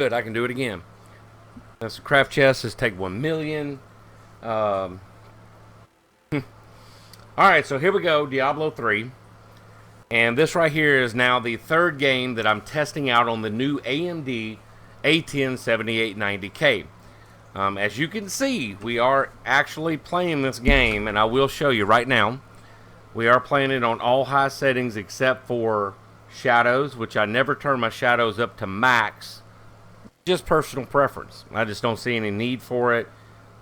Good, I can do it again. That's the craft chest. Is take 1 million. All right, so here we go. Diablo 3. And this right here is now the third game that I'm testing out on the new AMD A10 7890K. As you can see, we are actually playing this game, and I will show you right now. We are playing it on all high settings except for shadows, which I never turn my shadows up to max. Just personal preference. I just don't see any need for it.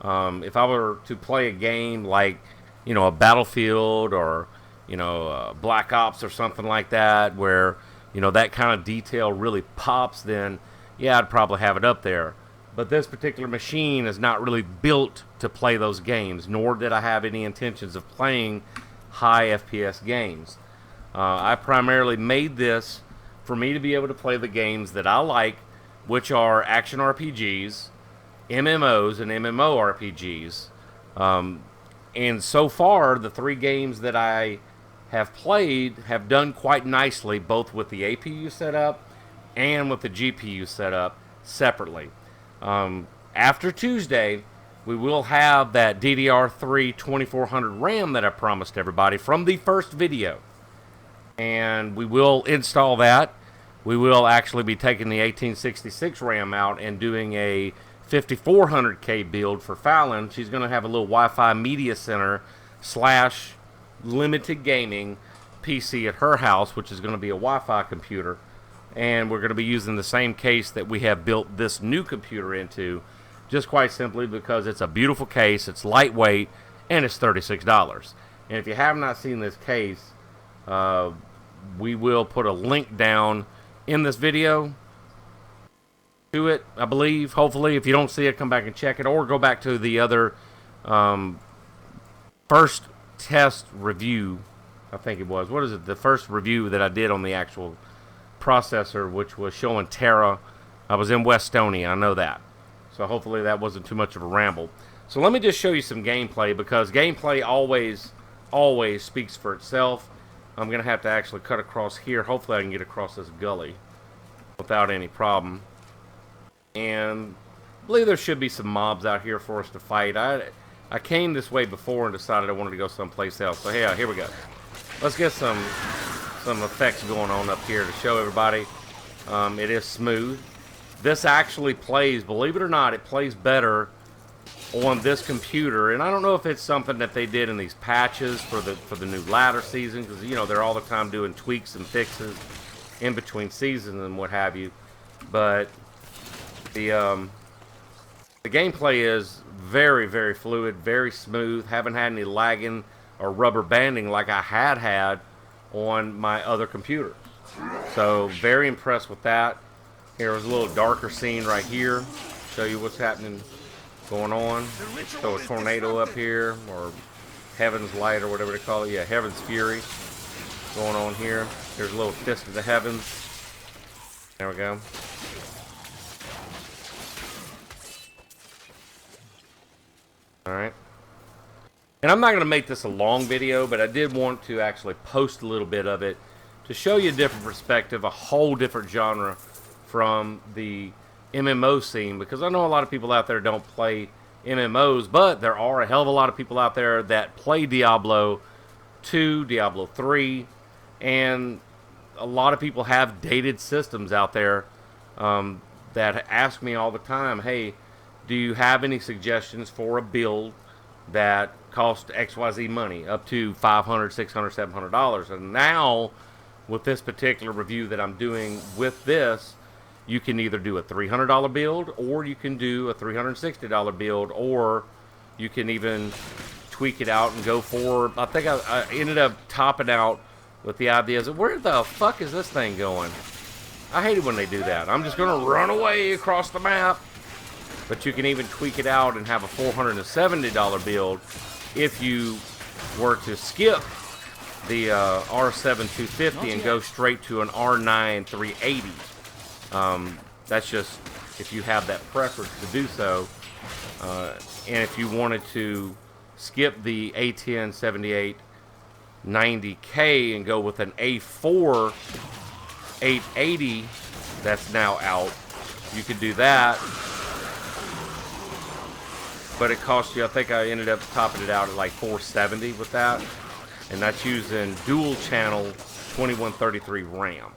If I were to play a game like, a Battlefield or, Black Ops or something like that, where, that kind of detail really pops, then, yeah, I'd probably have it up there. But this particular machine is not really built to play those games, nor did I have any intentions of playing high FPS games. I primarily made this for me to be able to play the games that I like, which are action RPGs, MMOs, and MMORPGs. And so far, the 3 games that I have played have done quite nicely, both with the APU setup and with the GPU setup separately. After Tuesday, we will have that DDR3 2400 RAM that I promised everybody from the first video. And we will install that. We will actually be taking the 1866 RAM out and doing a 5400K build for Fallon. She's going to have a little Wi-Fi media center / limited gaming PC at her house, which is going to be a Wi-Fi computer. And we're going to be using the same case that we have built this new computer into, just quite simply because it's a beautiful case, it's lightweight, and it's $36. And if you have not seen this case, we will put a link down in this video to it, I believe. Hopefully, if you don't see it, come back and check it, or go back to the other first test review. I think it was. What is it? The first review that I did on the actual processor, which was showing Terra. I was in Westonia, I know that. So hopefully that wasn't too much of a ramble. So let me just show you some gameplay, because gameplay always speaks for itself. I'm going to have to actually cut across here. Hopefully I can get across this gully without any problem. And I believe there should be some mobs out here for us to fight. I came this way before and decided I wanted to go someplace else. So yeah, here we go. Let's get some effects going on up here to show everybody. It is smooth. This actually plays, believe it or not, it plays better on this computer, and I don't know if it's something that they did in these patches for the new ladder season, because they're all the time doing tweaks and fixes in between seasons and what have you. But the gameplay is very, very fluid, very smooth. Haven't had any lagging or rubber banding like I had on my other computer. So very impressed with that. Here's a little darker scene right here. Show you what's happening. Going on. So a tornado up here, or Heaven's Light, or whatever they call it. Yeah, Heaven's Fury going on here. There's a little Fist of the Heavens. There we go. Alright. And I'm not going to make this a long video, but I did want to actually post a little bit of it to show you a different perspective, a whole different genre from the MMO scene, because I know a lot of people out there don't play MMOs, but there are a hell of a lot of people out there that play Diablo 2, Diablo 3, and a lot of people have dated systems out there that ask me all the time, hey, do you have any suggestions for a build that costs XYZ money, up to $500, $600, $700? And now, with this particular review that I'm doing with this, you can either do a $300 build, or you can do a $360 build, or you can even tweak it out and go for, I think I ended up topping out with the ideas of, where the fuck is this thing going? I hate it when they do that. I'm just going to run away across the map. But you can even tweak it out and have a $470 build if you were to skip the R7 250 and go straight to an R9 380. That's just if you have that preference to do so. And if you wanted to skip the A10 7890K and go with an A4 880 that's now out, you could do that. But it cost you, I think I ended up topping it out at like $470 with that. And that's using dual channel 2133 RAM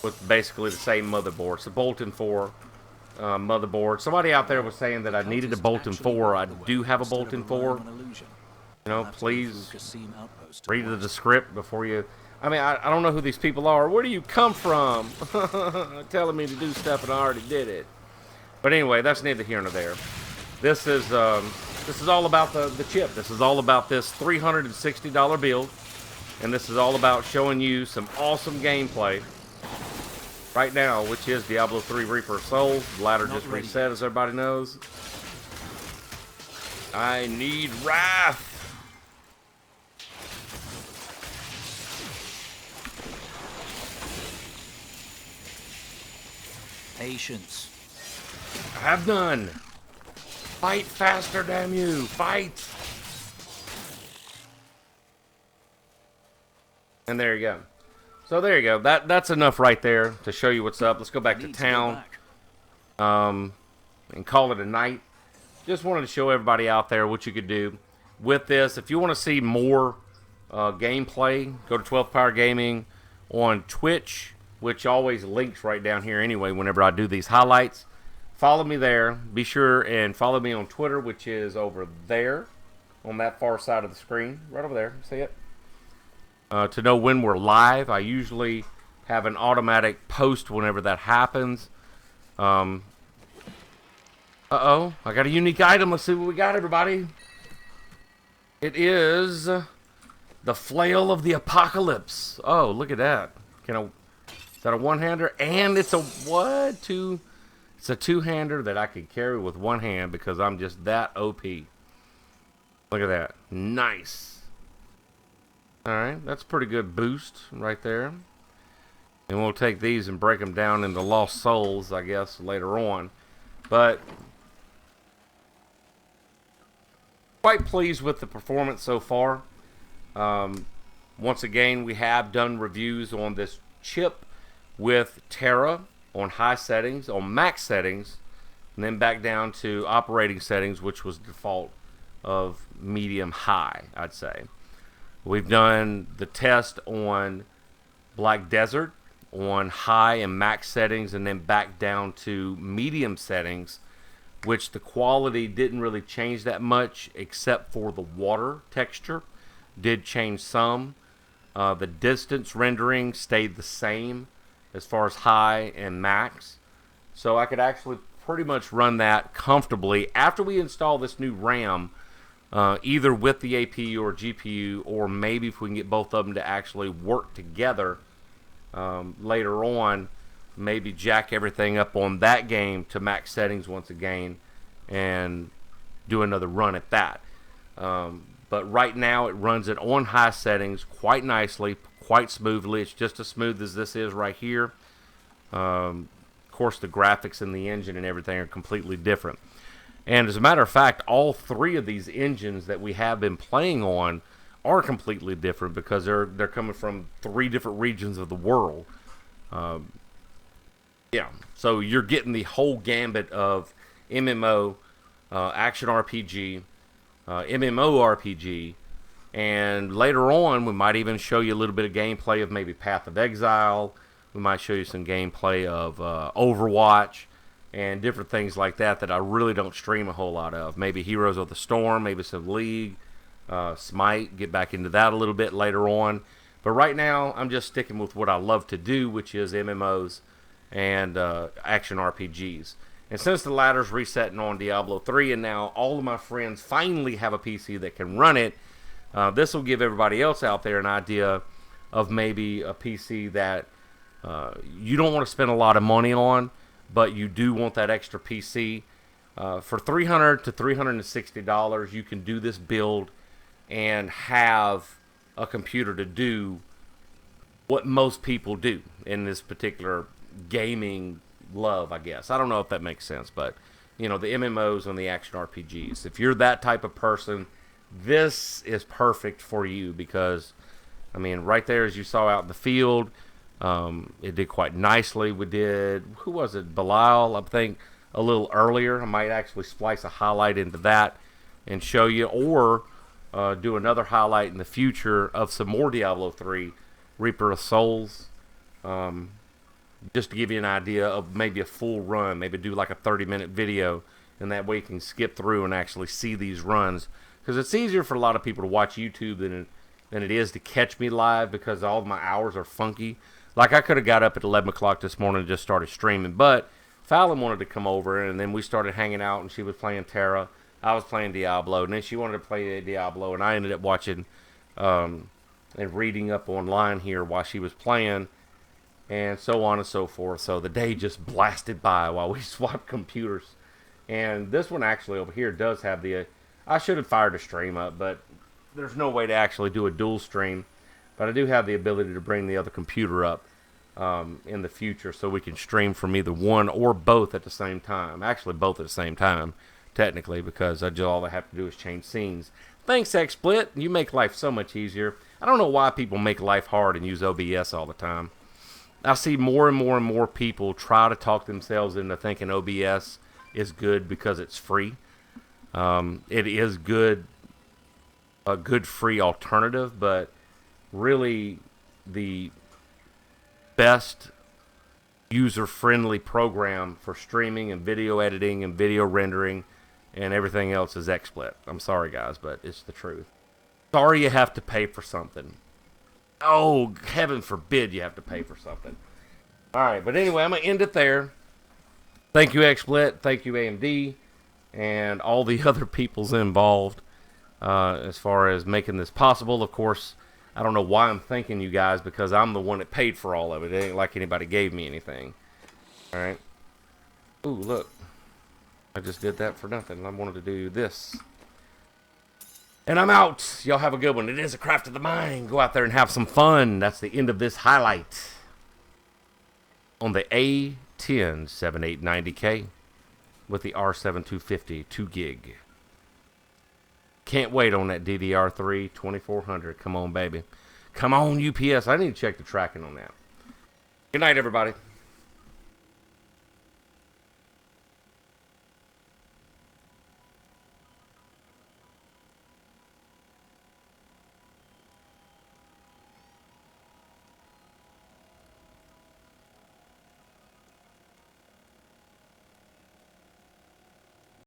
with basically the same motherboard. It's a Bolton 4 motherboard. Somebody out there was saying that I needed a Bolton 4. I do have a Bolton 4. You know, please read the script before you... I mean, I don't know who these people are. Where do you come from? Telling me to do stuff and I already did it. But anyway, that's neither here nor there. This is all about the chip. This is all about this $360 build. And this is all about showing you some awesome gameplay right now, which is Diablo 3 Reaper of Souls. The ladder just reset, as everybody knows. I need Wrath. Patience. I have none. Fight faster, damn you. Fight. And there you go. So there you go. That's enough right there to show you what's up. Let's go back to town. And call it a night. Just wanted to show everybody out there what you could do with this. If you want to see more gameplay, go to 12th Power Gaming on Twitch, which always links right down here anyway whenever I do these highlights. Follow me there. Be sure and follow me on Twitter, which is over there on that far side of the screen. Right over there. See it? To know when we're live. I usually have an automatic post whenever that happens. Uh-oh. I got a unique item. Let's see what we got, everybody. It is the Flail of the Apocalypse. Oh, look at that. Is that a one-hander? And it's a what? It's a two-hander that I can carry with one hand because I'm just that OP. Look at that. Nice. Alright, that's a pretty good boost right there. And we'll take these and break them down into lost souls, I guess, later on. But quite pleased with the performance so far. Once again, we have done reviews on this chip with Terra on high settings, on max settings, and then back down to operating settings, which was default of medium high, I'd say. We've done the test on Black Desert on high and max settings, and then back down to medium settings, which the quality didn't really change that much except for the water texture did change some. The distance rendering stayed the same as far as high and max, so I could actually pretty much run that comfortably after we install this new RAM, either with the APU or GPU, or maybe if we can get both of them to actually work together later on, maybe jack everything up on that game to max settings once again and do another run at that. But right now it runs it on high settings quite nicely, quite smoothly. It's just as smooth as this is right here. Of course, the graphics and the engine and everything are completely different. And as a matter of fact, all three of these engines that we have been playing on are completely different because they're coming from three different regions of the world. Yeah, so you're getting the whole gambit of MMO, action RPG, MMORPG, and later on we might even show you a little bit of gameplay of maybe Path of Exile. We might show you some gameplay of Overwatch and different things like that that I really don't stream a whole lot of. Maybe Heroes of the Storm, maybe some League, Smite, get back into that a little bit later on. But right now I'm just sticking with what I love to do, which is MMOs and action RPGs. And since the ladder's resetting on Diablo 3 and now all of my friends finally have a PC that can run it, this will give everybody else out there an idea of maybe a PC that you don't want to spend a lot of money on, but you do want that extra PC. For $300 to $360, you can do this build and have a computer to do what most people do in this particular gaming love, I guess. I don't know if that makes sense, but you know, the MMOs and the action RPGs. If you're that type of person, this is perfect for you because, I mean, right there as you saw out in the field, It did quite nicely. We did, who was it? Belial, I think, a little earlier. I might actually splice a highlight into that and show you, or do another highlight in the future of some more Diablo 3 Reaper of Souls. Just to give you an idea of maybe a full run, maybe do like a 30-minute video, and that way you can skip through and actually see these runs. Because it's easier for a lot of people to watch YouTube than it is to catch me live, because all of my hours are funky. Like, I could have got up at 11 o'clock this morning and just started streaming, but Fallon wanted to come over, and then we started hanging out, and she was playing Terra. I was playing Diablo, and then she wanted to play Diablo, and I ended up watching and reading up online here while she was playing, and so on and so forth. So the day just blasted by while we swapped computers. And this one actually over here does have the... I should have fired a stream up, but there's no way to actually do a dual stream. But I do have the ability to bring the other computer up in the future, so we can stream from either one or both at the same time. Actually, both at the same time, technically, because all I have to do is change scenes. Thanks, XSplit. You make life so much easier. I don't know why people make life hard and use OBS all the time. I see more and more and more people try to talk themselves into thinking OBS is good because it's free. It is good, a good free alternative, but really the best user-friendly program for streaming and video editing and video rendering and everything else is XSplit. I'm sorry, guys, but it's the truth. Sorry you have to pay for something. Oh, heaven forbid you have to pay for something. Alright, but anyway, I'm going to end it there. Thank you, XSplit. Thank you, AMD. And all the other peoples involved as far as making this possible. Of course, I don't know why I'm thanking you guys, because I'm the one that paid for all of it. It ain't like anybody gave me anything. Alright. Ooh, look. I just did that for nothing. I wanted to do this. And I'm out. Y'all have a good one. It is a craft of the mind. Go out there and have some fun. That's the end of this highlight on the A10 7890K with the R7 250 2 gig. Can't wait on that DDR3 2400. Come on, baby. Come on, UPS. I need to check the tracking on that. Good night, everybody.